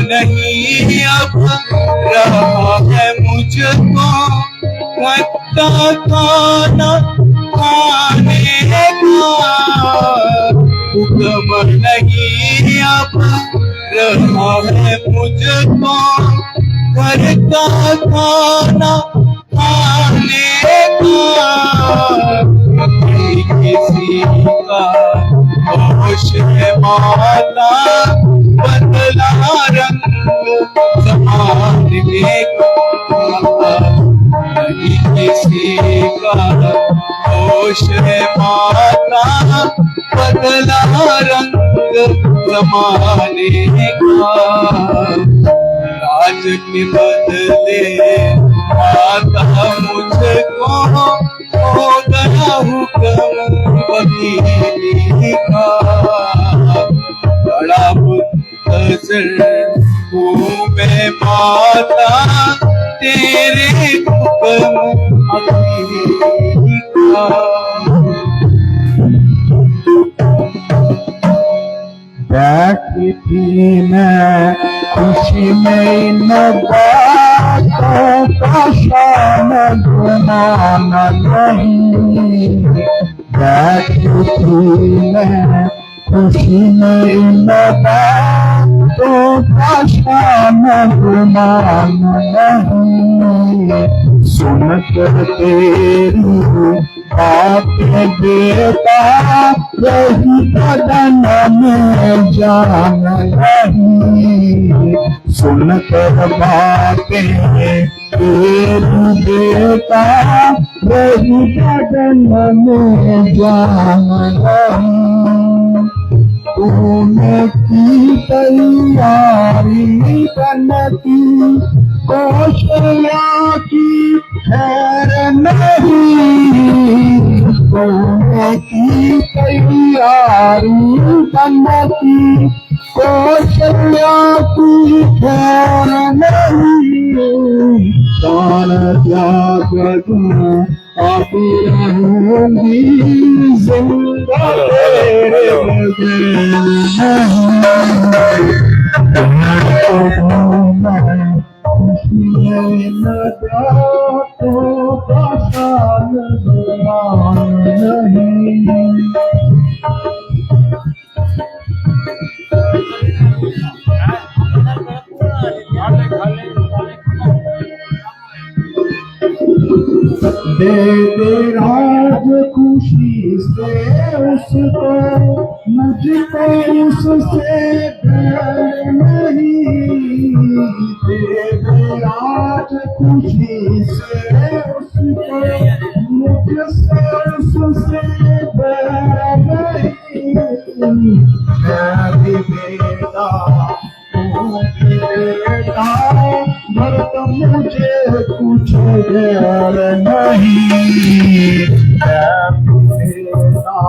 नहीं अब रहा है मुझको वक्ता खाना खाने का, हुक्म नहीं अब रहा है मुझको घर का खाना खाने का। किसी का होश है माता बदला रंग ज़माने का, नहीं किसी का होश है माता बदला रंग ज़माने का। राज के बदले आता मुझको हो गया हुक्म वकीली का। बड़ा मुंतज़िर हूँ मैं माता तेरे हुक्म वकीली का। बैठी थी मैं खुशी में इन बातों का शान गुमाना नहीं। बैठी थी मैं खुशी में इन बातों का शान गुमाना नहीं। सुनकर तेरी बातें बेटा यही बदन में जान नहीं। सुनकर बातें तेरी बेटा यही बदन में जान नहीं। तूने की तैयारी बनती कौशल्या की खैर नहीं। तूने की तैयारी बनती कौशल्या की खैर नहीं। प्राण त्याग दूं अब रहूंगी जिंदा तेरे बगैर नहीं। दे दे राज खुशी से उसको, मुझको उससे डर नहीं। दे दे राज खुशी से उसको, मुझसे उससे डर नहीं। मैं भी बेटा तू भी बेटा भरत मुझे कुछ डर नहीं। मैं बेटा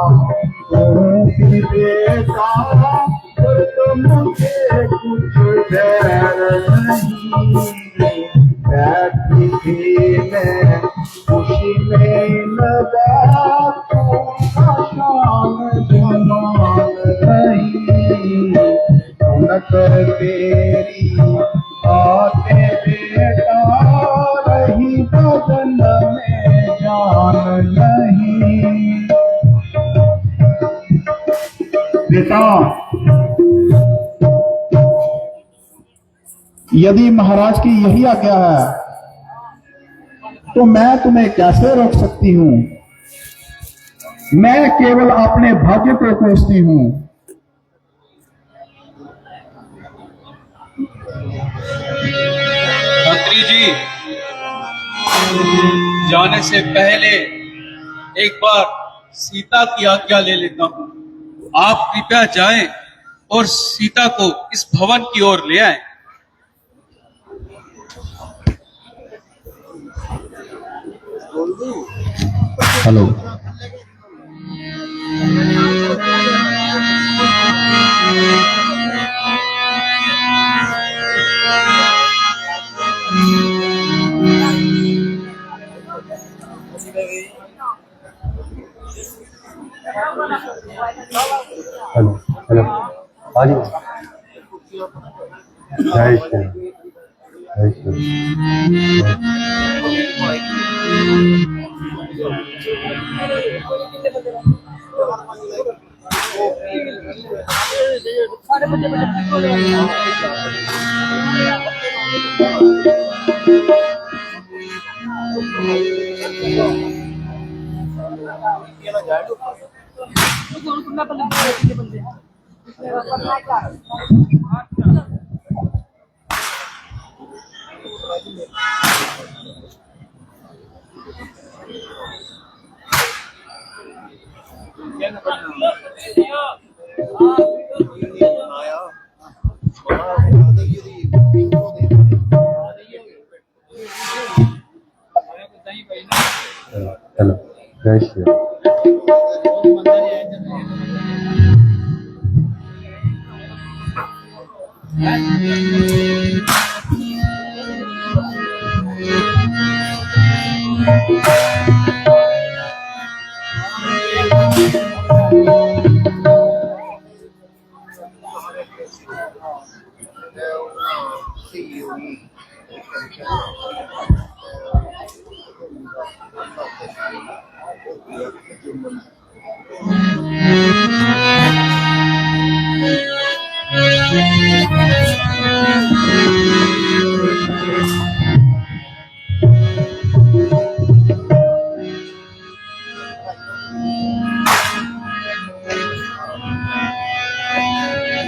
तू भी बेटा भरत मुझे कुछ डर नहीं। बैठी थी मैं खुशी में लगा तो शान जमान नहीं। सुनकर तेरी आते बेटा रही बदन में जान नहीं। बेटा यदि महाराज की यही आज्ञा है तो मैं तुम्हें कैसे रोक सकती हूं। मैं केवल अपने भाग्य को कोसती हूं। मंत्री जी जाने से पहले एक बार सीता की आज्ञा ले लेता हूं। आप कृपया जाएं और सीता को इस भवन की ओर ले आएं। हेलो हेलो हेलो, हाँ जी, जय श्री राम, जय श्री राम। हेलो, जय श्री राम।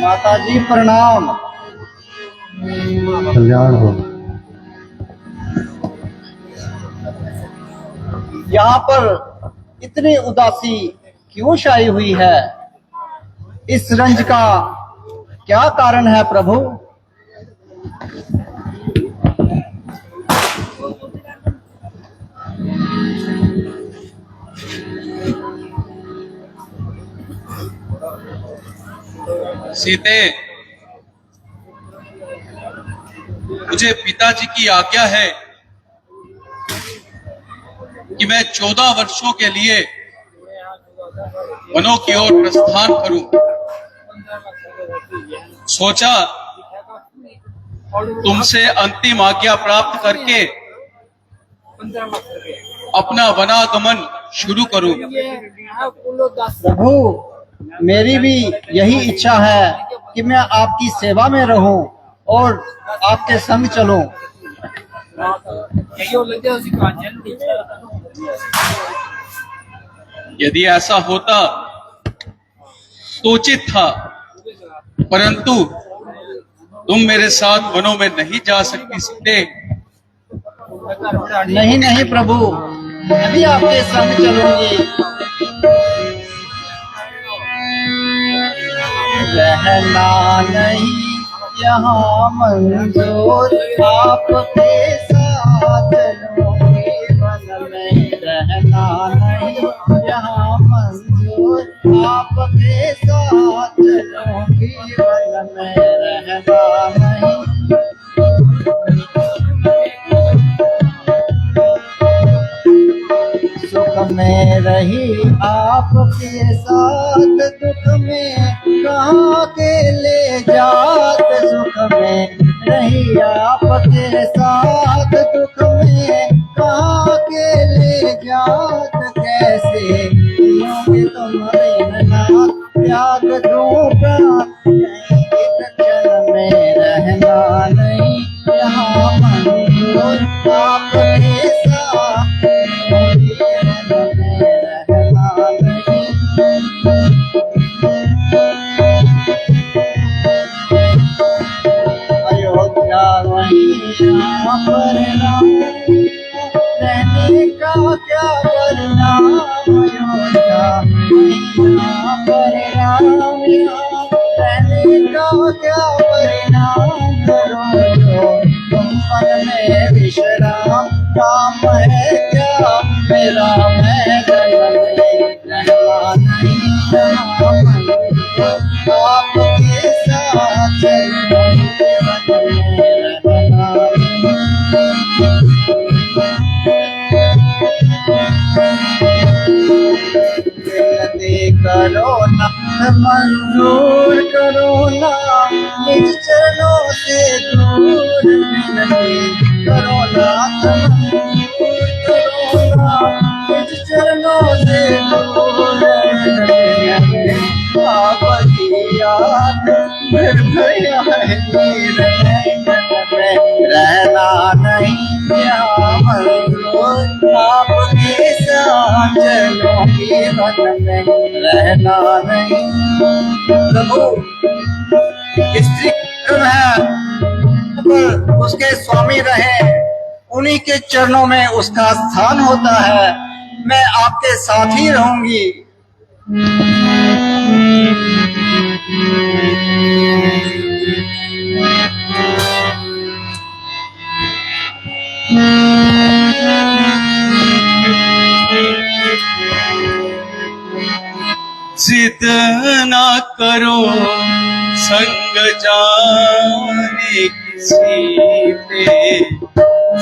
माता जी प्रणाम। कल्याण हो। यहाँ पर इतनी उदासी क्यों छाई हुई है? इस रंज का क्या कारण है प्रभु? सीते, मुझे पिताजी की आज्ञा है कि मैं 14 वर्षों के लिए वनों की ओर प्रस्थान करूं। सोचा तुमसे अंतिम आज्ञा प्राप्त करके अपना वनागमन शुरू करूं। प्रभु, मेरी भी यही इच्छा है कि मैं आपकी सेवा में रहूं और आपके संग चलूं। यदि ऐसा होता तो उचित था, परंतु तुम मेरे साथ वनों में नहीं जा सकती सीते। नहीं नहीं प्रभु, मैं भी आपके संग चलूंगी। रहना नहीं यहाँ मंजूर, आपके साथ चलूंगी वन में। रहना नहीं यहाँ मंजूर, आपके साथ चलूंगी वन में। रहना नहीं सुख में रही आपके साथ, दुख में कहाँ के ले जात। सुख में रही आपके साथ, दुख में कहाँ के ले जात। कैसे जियोगे तुम बिना त्याग दूं प्राण, एक क्षण में रहना नहीं यहाँ मंजूर, आपके साथ अयोध्या यहाँ पर रहने का क्या परिणाम। अयोध्या यहाँ पर रहने का क्या परिणाम। करो तुम मन में विश्राम, काम है क्या मेरा मैं गगन में। रहना नहीं यहाँ मंजूर, आपके साथ चलूंगी वन में। रहना नहीं नहीं करो नाथ दूर करो ना निज चरणों से दूर नहीं आपकी याद फिर भैया है नीर में रहना नहीं यहाँ मंजूर आपके साथ चलो जीवन में रहना नहीं। प्रभु स्त्री है पर उसके स्वामी रहे, उन्हीं के चरणों में उसका स्थान होता है। मैं आपके साथ ही रहूंगी। जिद ना करो संग जाने किसी पे,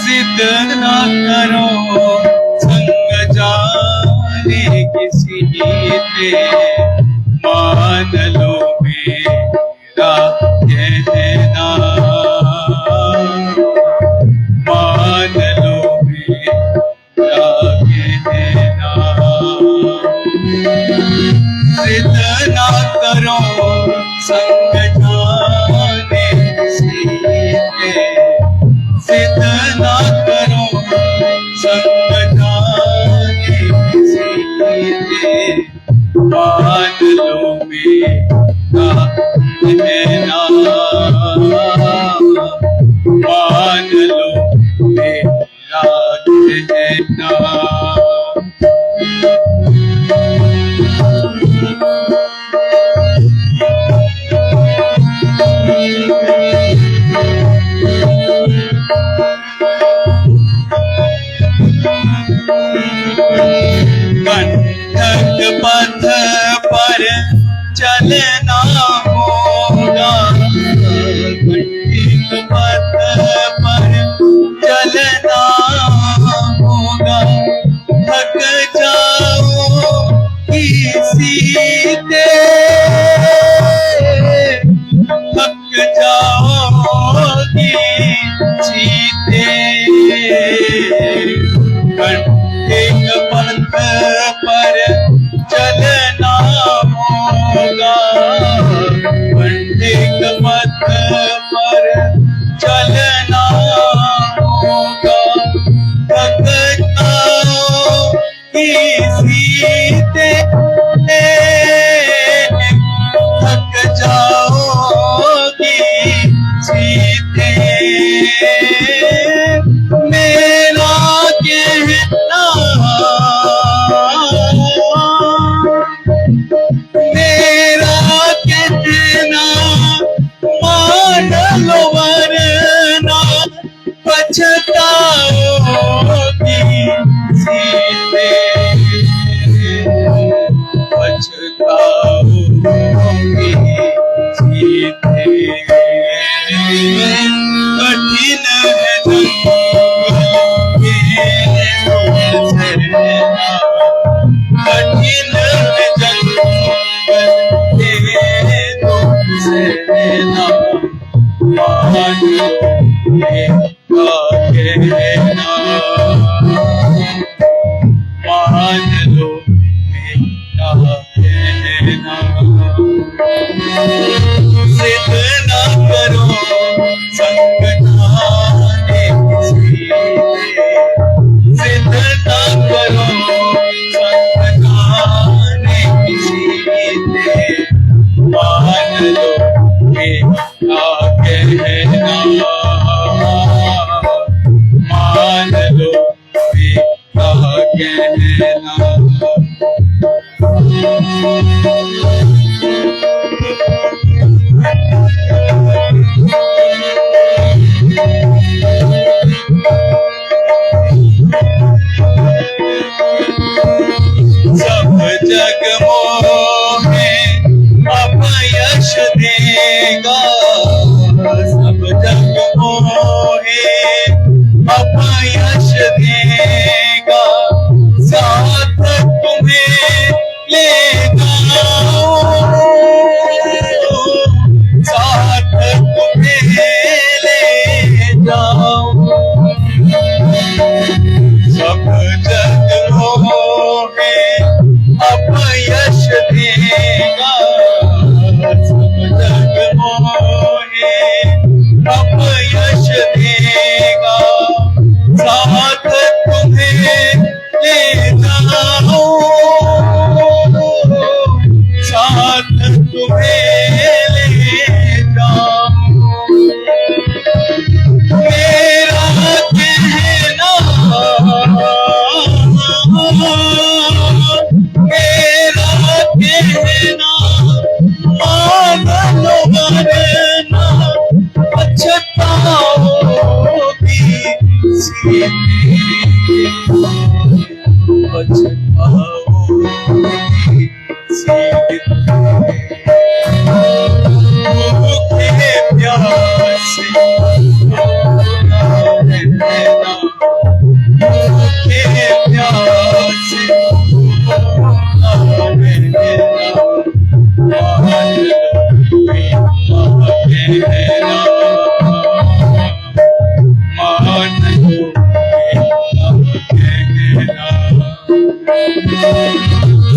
जिद ना करो संग जाने किसी पे, मान लो मेरा कहना, मान लो मेरा कहना। जिद ना करो संग जाने किसी पे, जिद ना करो संग जाने किसी पे, मान लो मेरा कहना, मान लो मेरा कहना। कंटक पथ पर चलना होगा, कंटक पथ पर चलना होगा, थक जाओ सीते, थक जाओगी सीते। कंटक पथ पर चलना होगा, कंटक पथ पर चलना होगा, थक जाओगी सीते, थक जाओगी सीते। मेरा कहना, मेरा कहना मान लो वरना पछताओगी सीते, पछताओगी सीते। कठिन है जंगल के सहना, कठिन है जंगल के सहना, मान लो मेरा कहना, मान लो मेरा कहना। जिद ना करो संग जाने किसी पे, जिद ना करो संग जाने किसी पे, मान लो मेरा कहना, मान जाऊं। सब जग मोहे अपयश देगा, सब जग मोहे अपयश देगा, साथ तुम्हें ले जाऊं, साथ तुम्हें ले जाऊं। मेरा कहना, मेरा कहना मान लो वरना पछताओगी सीते, पछताओगी सीते। भूखे प्यासे रहना, भूखे प्यासे रहना, मान लो मेरा कहना, मान लो मेरा कहना।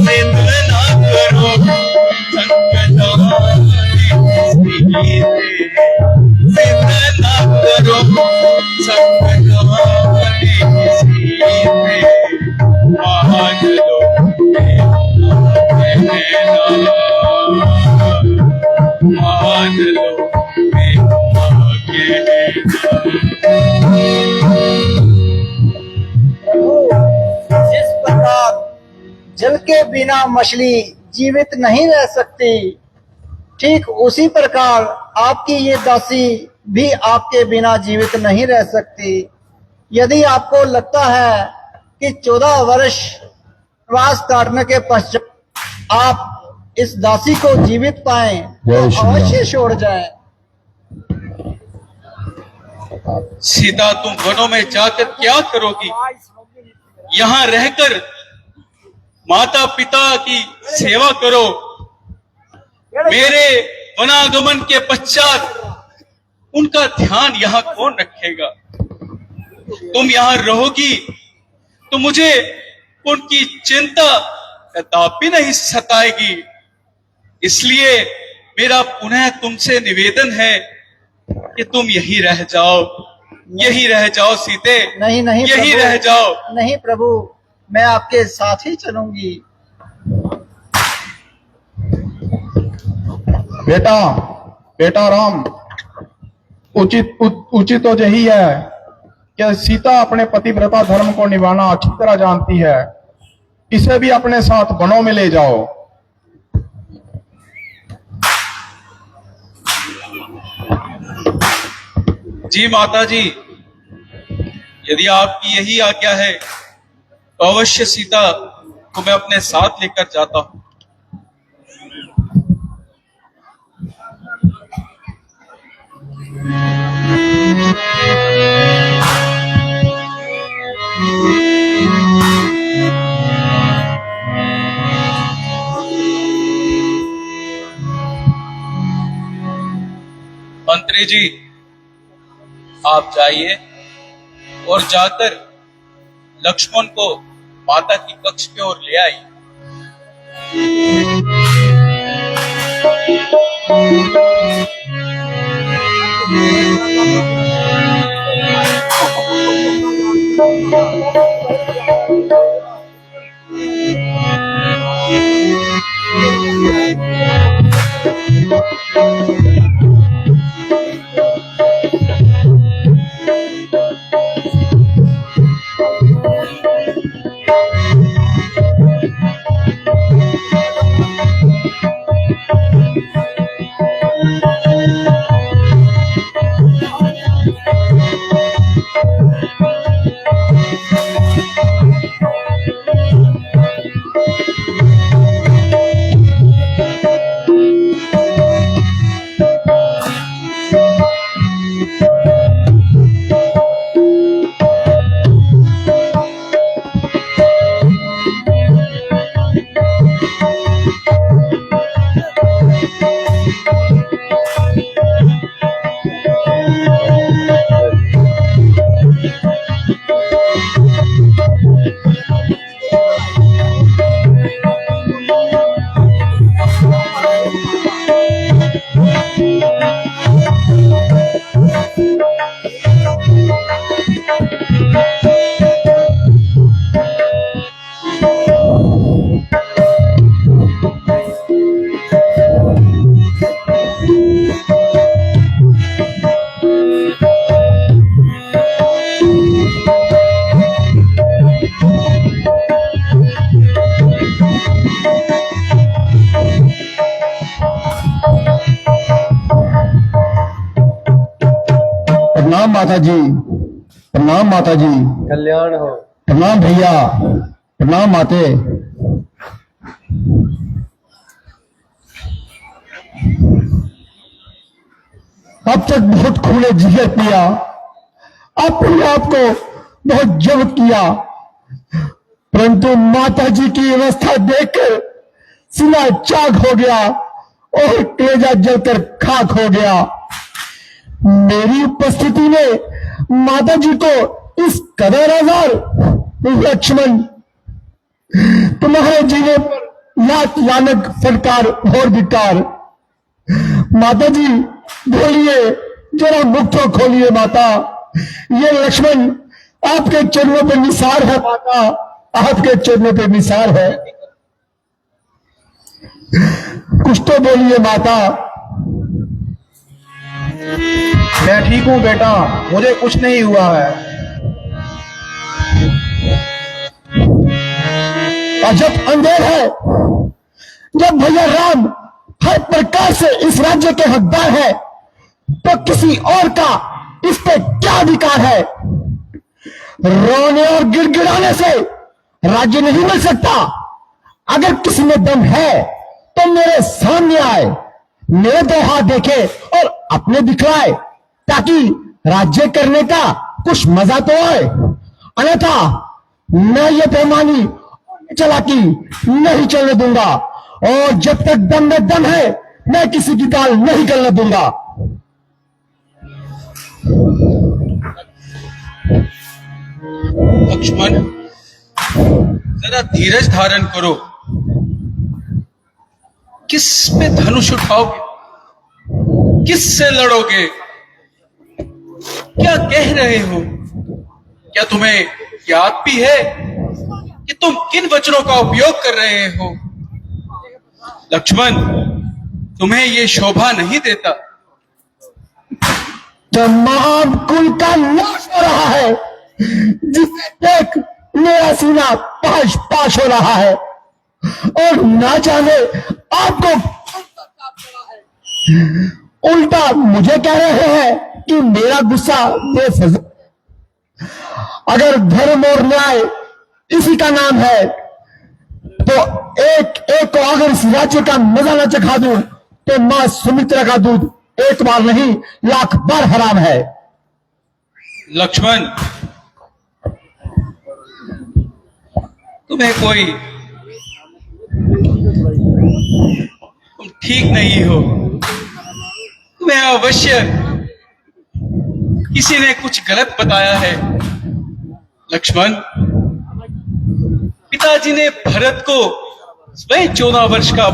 जिद ना करो संकटाने सीते, जिद ना करो संकटाने सीते, मान लो मेरा कहना, मान लो मेरा कहना। जिस प्रकार जल के बिना मछली जीवित नहीं रह सकती, ठीक उसी प्रकार आपकी ये दासी भी आपके बिना जीवित नहीं रह सकती। यदि आपको लगता है कि 14 वर्ष प्रवास काटने के पश्चात आप इस दासी को जीवित पाएं, जय तो श्री राम। अवश्य छोड़ जाएं। सीता, तुम वनों में जाकर क्या करोगी? यहाँ रहकर माता पिता की सेवा करो। मेरे वनागमन के पश्चात उनका ध्यान यहाँ कौन रखेगा? तुम यहाँ रहोगी तो मुझे उनकी चिंता कदापि नहीं सताएगी। इसलिए मेरा पुनः तुमसे निवेदन है कि तुम यहीं रह जाओ, यहीं रह जाओ सीते। नहीं नहीं यहीं प्रभु, रह जाओ। नहीं प्रभु, मैं आपके साथ ही चलूंगी। बेटा, बेटा राम, उचित तो यही है कि सीता अपने पतिव्रता धर्म को निभाना अच्छी तरह जानती है। इसे भी अपने साथ वनों में ले जाओ। जी माता जी, यदि आपकी यही आज्ञा है तो अवश्य सीता को मैं अपने साथ लेकर जाता हूं। मंत्री जी, आप जाइए और जाकर लक्ष्मण को माता की कक्ष की ओर ले आइए। प्रणाम माता जी, प्रणाम माता जी, कल्याण हो। प्रणाम भैया, प्रणाम माते। अब तक बहुत खूने जिगर पिया, अपने आप को बहुत जब्त किया, परंतु माता जी की अवस्था देखकर सीना चाक हो गया और कलेजा जलकर खाक हो गया। मेरी उपस्थिति में माता जी को इस कदर आजार, लक्ष्मण तुम्हारे जीने पर लात लानक फटकार और धिक्कार। माता जी बोलिए, जरा मुख तो खोलिए माता। ये लक्ष्मण आपके चरणों पे निसार है माता, आपके चरणों पे निसार है। कुछ तो बोलिए माता। मैं ठीक हूं बेटा, मुझे कुछ नहीं हुआ है। अजब अंधेर है, जब भैया राम हर प्रकार से इस राज्य के हकदार है, तो किसी और का इस पे क्या अधिकार है? रोने और गिड़गिड़ाने से राज्य नहीं मिल सकता। अगर किसी में दम है तो मेरे सामने आए, मेरे दो हाथ देखे और अपने दिखलाए, ताकि राज्य करने का कुछ मजा तो आए। अन्यथा मैं ये बेईमानी चालाकी नहीं चलने दूंगा, और जब तक दम में दम है मैं किसी की दाल नहीं गलने दूंगा। लक्ष्मण, जरा धीरज धारण करो। किस पे धनुष उठाओगे? किससे लड़ोगे? क्या कह रहे हो? क्या तुम्हें याद भी है कि तुम किन वचनों का उपयोग कर रहे हो? लक्ष्मण, तुम्हें यह शोभा नहीं देता। तमाम कुल का नाश हो रहा है, जिसे देख मेरा सीना पाश पाश हो रहा है, और ना जाने आपको उल्टा मुझे कह रहे हैं कि मेरा गुस्सा बेफजूल। अगर धर्म और न्याय इसी का नाम है, तो एक एक को अगर इस राज्य का मजा न चखा दूं, तो मां सुमित्रा का दूध एक बार नहीं लाख बार हराम है। लक्ष्मण, तुम्हें कोई, तुम ठीक नहीं हो। तुम्हें अवश्य किसी ने कुछ गलत बताया है। लक्ष्मण, पिताजी ने भरत को स्वयं 14 वर्ष का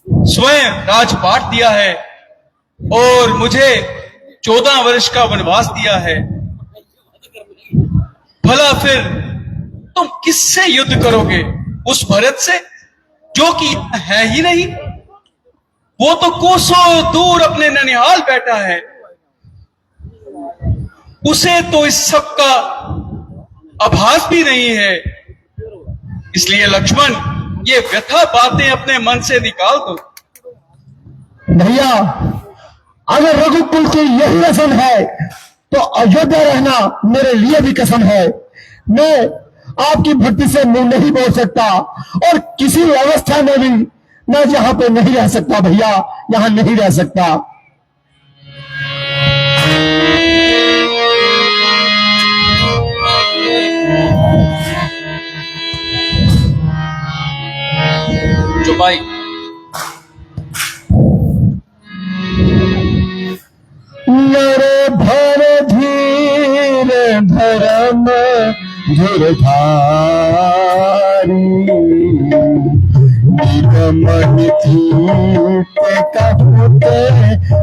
स्वयं राजपाट दिया है, और मुझे 14 वर्ष का वनवास दिया है। भला फिर तुम किससे युद्ध करोगे? उस भरत से, जो कि है ही नहीं। वो तो कोसों दूर अपने ननिहाल बैठा है। उसे तो इस सब का आभास भी नहीं है। इसलिए लक्ष्मण, ये व्यथा बातें अपने मन से निकाल दो। भैया, अगर रघुकुल की यही कसम है, तो अयोध्या रहना मेरे लिए भी कसम है। मैं आपकी भक्ति से मुंह नहीं बोल सकता, और किसी अवस्था में भी मैं यहां पे नहीं रह सकता भैया, यहां नहीं रह सकता। जो भाई, मेरे भर धीर धर्म धुरधारी, निगमन धीत कहते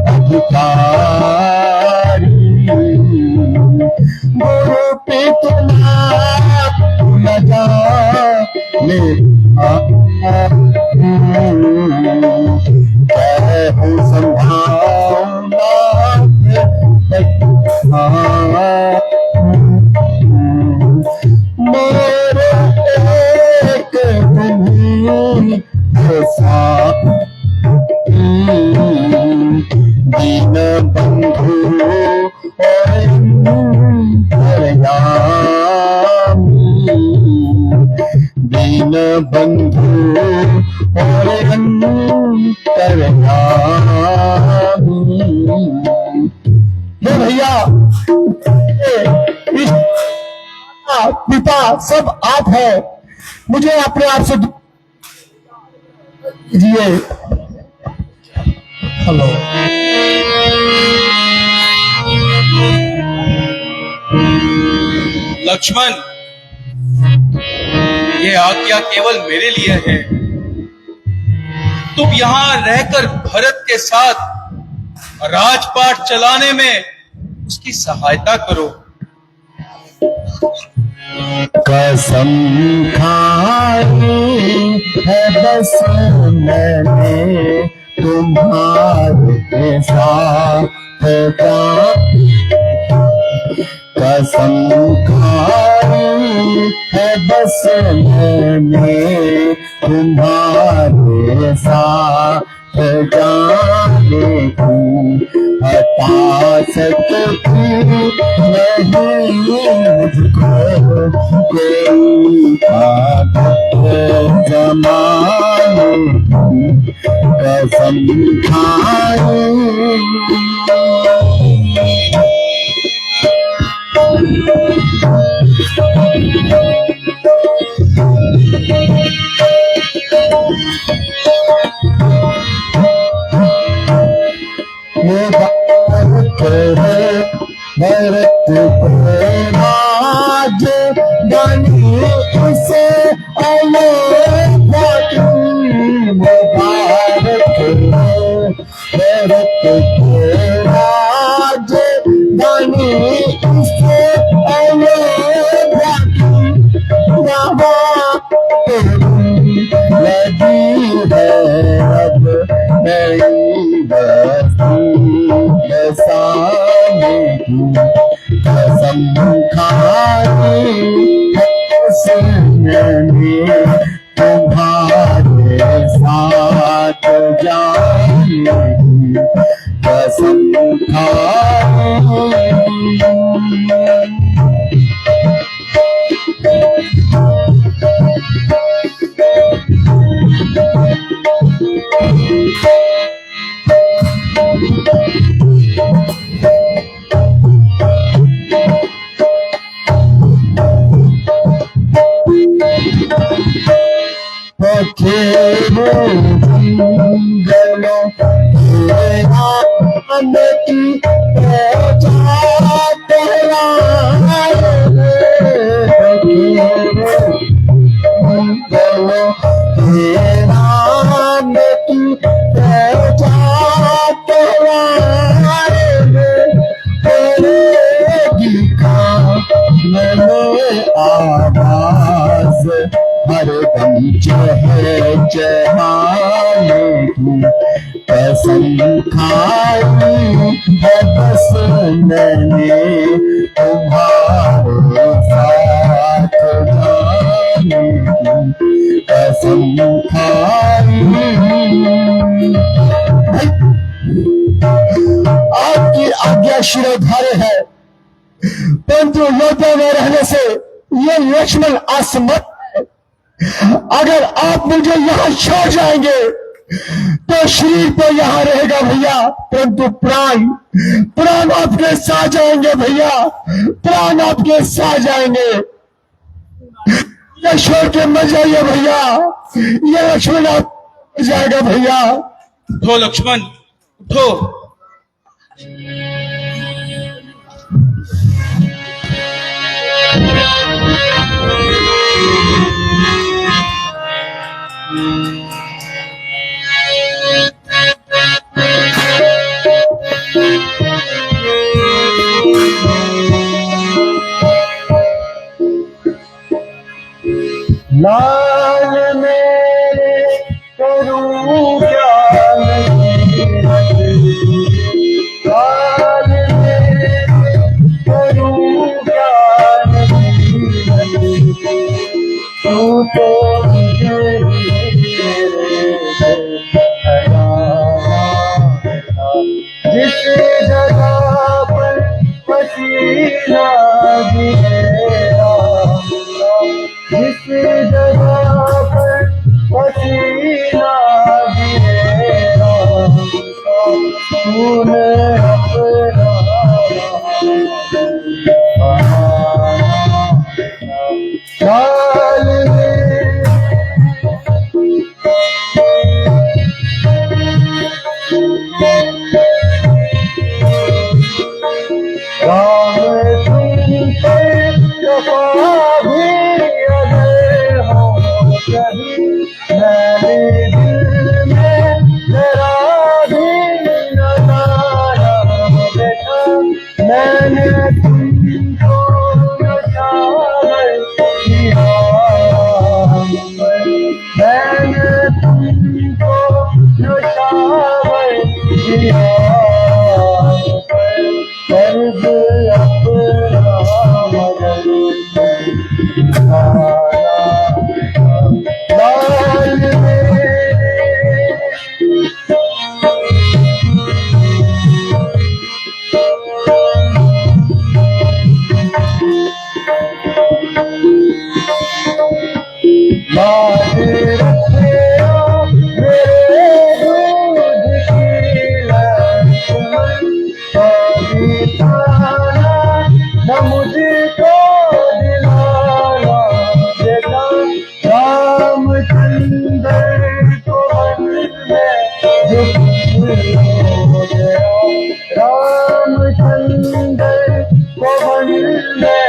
अधिकारी। गुरु पितुना न जाने कहूँ संभावना मोरे एक तुम्हीं के साथ दीन बंधु दीन बंधु और अंतर्यामी। हे भैया, इस पिता सब आप है, मुझे अपने आप से दीजिए। हेलो, लक्ष्मण, ये आज्ञा केवल मेरे लिए है। तुम यहां रहकर भरत के साथ राजपाट चलाने में उसकी सहायता करो। कसम खाई है बस मैंने तुम्हारे साथ का, कसम खाई है बस मैंने तुम्हारे साथ जाने की, हटा सकती नहीं मुझको कोई ताकत जमाने की, कसम खाई। भरत राज बनी उसे भरत राज बनी उसे लगी है अब नई बस्ती बसाने की, कसम खाई मैंने तुम्हारे साथ जाने की, कसम खाई। आवाज हर दम चहचहाने की, कसम खाई है बस मैंने तुम्हारे साथ जाने की, कसम खाई। आपकी आज्ञा शिरोधार्य है, परंतु लोटे में रहने से ये लक्ष्मण असमर्थ है। अगर आप मुझे यहाँ छोड़ जाएंगे तो शरीर तो यहाँ रहेगा भैया, परंतु प्राण प्राण आपके साथ जाएंगे भैया, प्राण आपके साथ जाएंगे। ये छोड़ के मर जाइए भैया, ये लक्ष्मण आप जाएगा भैया। उठो लक्ष्मण, उठो। लाल मेरे करूं क्या नसीहत, लाल मेरे करूं क्या नसीहत, तू तो मुझे जिस जगह पर पसीना गिरेगा, जिस जगह पर पसीना गिरेगा, तूने अपना डाल दे। राम तुम पर जफा भी अगर हो कभी, मेरे दिल में जरा भी न लाया बेटा, मैंने तुमको नशावर किया हम पर, मैंने तुमको नशावर किया हम पर, कर्ज अपना मगर लाल मेरे लाल रखिया मेरे दूध की लक्ष्मण, कभी ताना न मुझको दिलाना बेटा, रामचंद्र को वन में जो कुछ हो गया, रामचंद्र को वन में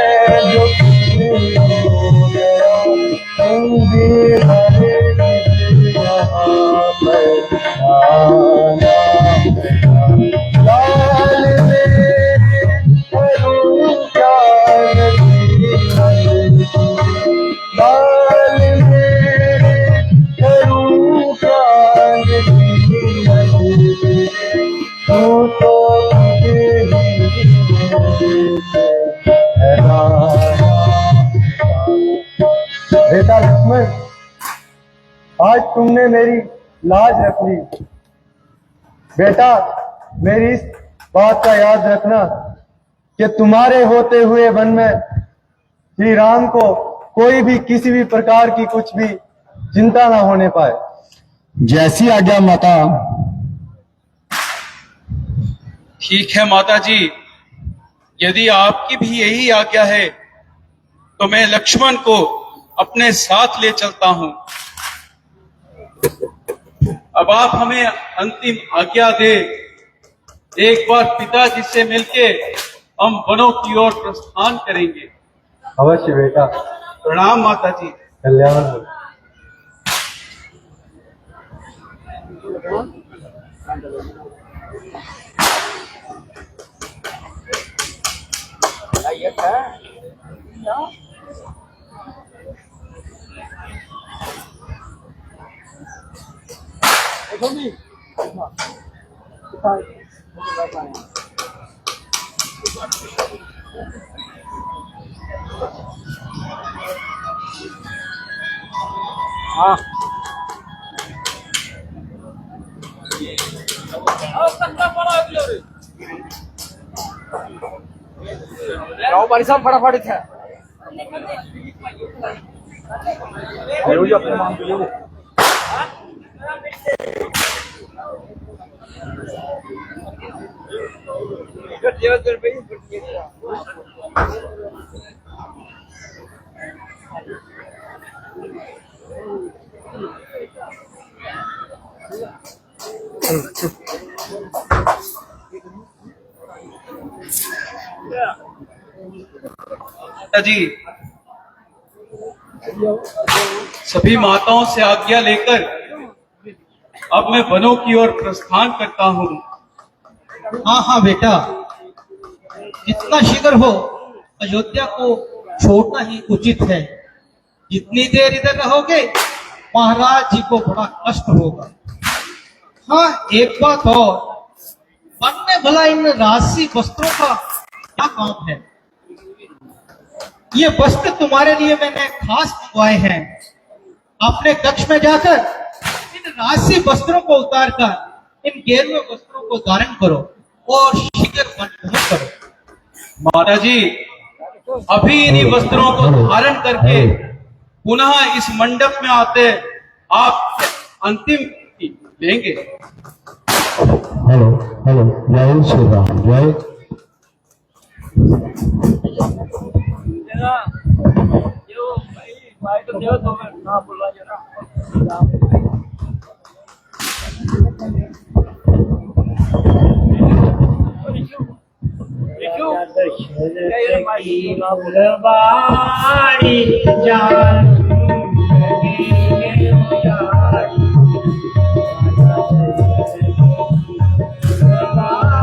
जो कुछ हो गया, संगी हरे यहाँ पर आना, लाल मेरे करूं क्या नसीहत, लाल मेरे करूं क्या नसीहत, तू तो मुझे बेटा लक्ष्मण, आज तुमने मेरी लाज रख ली बेटा। मेरी इस बात का याद रखना कि तुम्हारे होते हुए वन में श्री राम को कोई भी किसी भी प्रकार की कुछ भी चिंता ना होने पाए। जैसी आज्ञा माता। ठीक है माता जी, यदि आपकी भी यही आज्ञा है तो मैं लक्ष्मण को अपने साथ ले चलता हूं। अब आप हमें अंतिम आज्ञा दे, एक बार पिताजी से मिलके हम वनों की ओर प्रस्थान करेंगे। अवश्य बेटा। प्रणाम माता जी। कल्याण हो। परिश्रम फटाफट है। जी सभी माताओं से आज्ञा लेकर अब मैं वनों की ओर प्रस्थान करता हूँ। हाँ हाँ बेटा, जितना शीघ्र हो अयोध्या को छोड़ना ही उचित है। जितनी देर इधर रहोगे महाराज जी को बड़ा कष्ट होगा। हाँ, एक बात और, मन में भला इन राशि वस्त्रों का क्या काम है? ये वस्त्र तुम्हारे लिए मैंने खास मंगवाए हैं। अपने कक्ष में जाकर इन राशि वस्त्रों को उतारकर इन गेरुए वस्त्रों को धारण करो और शीघ्र वनभोजन करो। माता जी, अभी इन्हीं वस्त्रों को धारण करके पुनः इस मंडप में आते आप अंतिम लेंगे। हेलो हेलो, जय श्री राम, जय। जान